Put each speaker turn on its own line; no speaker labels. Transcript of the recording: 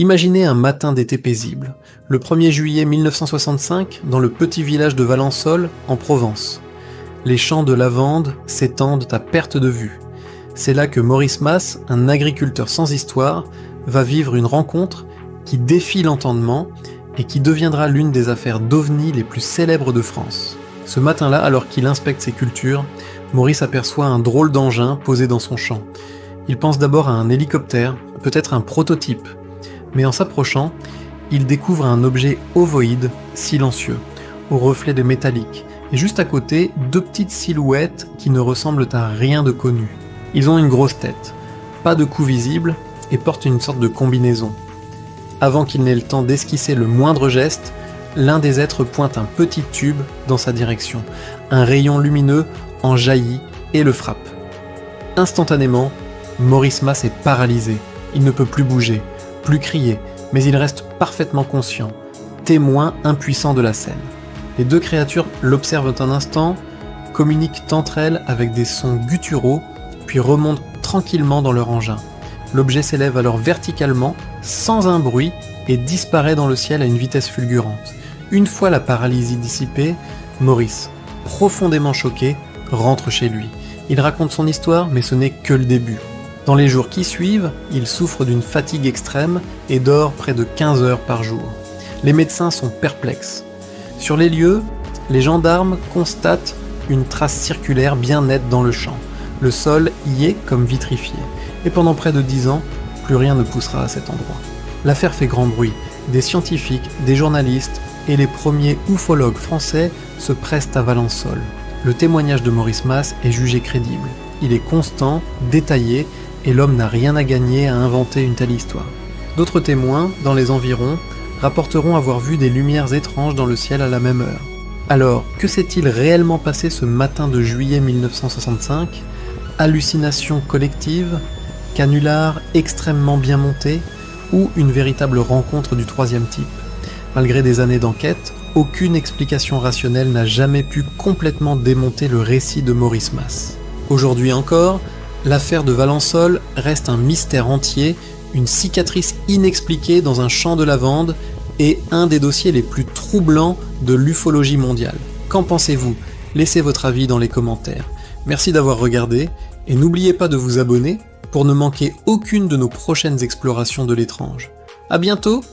Imaginez un matin d'été paisible, le 1er juillet 1965, dans le petit village de Valençol, en Provence. Les champs de lavande s'étendent à perte de vue. C'est là que Maurice Mas, un agriculteur sans histoire, va vivre une rencontre qui défie l'entendement et qui deviendra l'une des affaires d'OVNI les plus célèbres de France. Ce matin-là, alors qu'il inspecte ses cultures, Maurice aperçoit un drôle d'engin posé dans son champ. Il pense d'abord à un hélicoptère, peut-être un prototype. Mais en s'approchant, il découvre un objet ovoïde, silencieux, aux reflets de métallique, et juste à côté, deux petites silhouettes qui ne ressemblent à rien de connu. Ils ont une grosse tête, pas de cou visible, et portent une sorte de combinaison. Avant qu'il n'ait le temps d'esquisser le moindre geste, l'un des êtres pointe un petit tube dans sa direction. Un rayon lumineux en jaillit et le frappe. Instantanément, Maurice Mas est paralysé. Il ne peut plus bouger, plus crier, mais il reste parfaitement conscient, témoin impuissant de la scène. Les deux créatures l'observent un instant, communiquent entre elles avec des sons gutturaux, puis remontent tranquillement dans leur engin. L'objet s'élève alors verticalement, sans un bruit, et disparaît dans le ciel à une vitesse fulgurante. Une fois la paralysie dissipée, Maurice, profondément choqué, rentre chez lui. Il raconte son histoire, mais ce n'est que le début. Dans les jours qui suivent, il souffre d'une fatigue extrême et dort près de 15 heures par jour. Les médecins sont perplexes. Sur les lieux, les gendarmes constatent une trace circulaire bien nette dans le champ. Le sol y est comme vitrifié. Et pendant près de 10 ans, plus rien ne poussera à cet endroit. L'affaire fait grand bruit. Des scientifiques, des journalistes et les premiers ufologues français se pressent à Valençol. Le témoignage de Maurice Mas est jugé crédible. Il est constant, détaillé, et l'homme n'a rien à gagner à inventer une telle histoire. D'autres témoins, dans les environs, rapporteront avoir vu des lumières étranges dans le ciel à la même heure. Alors, que s'est-il réellement passé ce matin de juillet 1965 ? Hallucination collective ? Canular extrêmement bien monté ? Ou une véritable rencontre du troisième type ? Malgré des années d'enquête, aucune explication rationnelle n'a jamais pu complètement démonter le récit de Maurice Mas. Aujourd'hui encore, l'affaire de Valençol reste un mystère entier, une cicatrice inexpliquée dans un champ de lavande et un des dossiers les plus troublants de l'ufologie mondiale. Qu'en pensez-vous ? Laissez votre avis dans les commentaires. Merci d'avoir regardé et n'oubliez pas de vous abonner pour ne manquer aucune de nos prochaines explorations de l'étrange. À bientôt!